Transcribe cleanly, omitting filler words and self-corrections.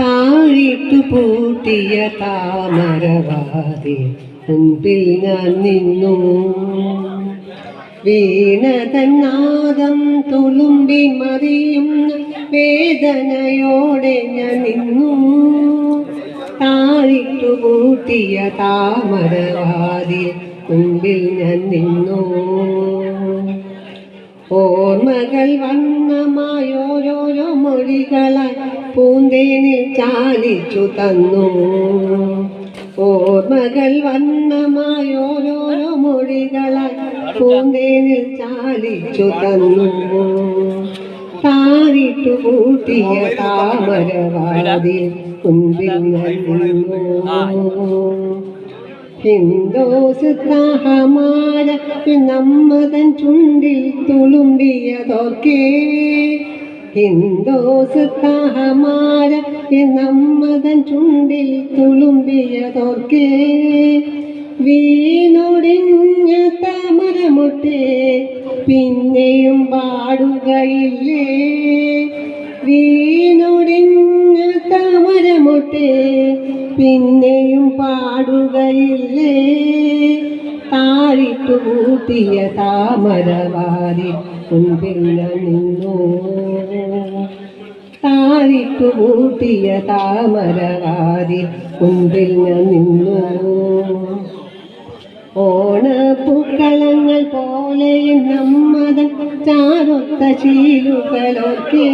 താഴിട്ടു പൂട്ടിയ താമരവാതിൽ മുൻപിൽ ഞാൻ നിന്നു. വീണതന്നാദം തുളുമ്പി മറിയുന്ന വേദനയോടെ ഞാൻ നിന്നു. താഴിട്ടു പൂട്ടിയ താമരവാതിൽ മുൻപിൽ ഞാൻ നിന്നു. ഓർമ്മകൾ വണ്ണമായോരോരോ മൊഴികളായി പൂന്തേനിൽ ചാലിച്ചു തന്നു. ഓർമ്മകൾ വണ്ണമായോരോരോ മൊഴികളായി പൂന്തേനിൽ ചാലിച്ചു തന്നു. താഴിട്ടു പൂട്ടിയ താമരവാതിൽ മുൻപിൽ ഞാൻ നിന്നു. ഹിന്ദോസ്താ ഹമാര നമ്മതൻ ചുണ്ടിൽ തുളുമ്പിയതോർക്കേ. ഹിന്ദോസ്താ ഹമാര നമ്മതൻ ചുണ്ടിൽ തുളുമ്പിയതോർക്കേ. വീണൊടിഞ്ഞ താമരമൊട്ടേ പിന്നെയും പാടുകയില്ലേ. വീണൊടിഞ്ഞ താമരമൊട്ടേ പിന്നെയും പാടുകയില്ലേ. താഴിട്ടു പൂട്ടിയ താമരവാതിൽ മുൻപിൽ ഞാൻ നിന്നു. താഴിട്ടു പൂട്ടിയ താമരവാതിൽ മുൻപിൽ ഞാൻ നിന്നു. ഓണപ്പൂക്കളങ്ങൾ പോലെ നമ്മതൻ ചാരൊത്ത ശീലുകളൊക്കെ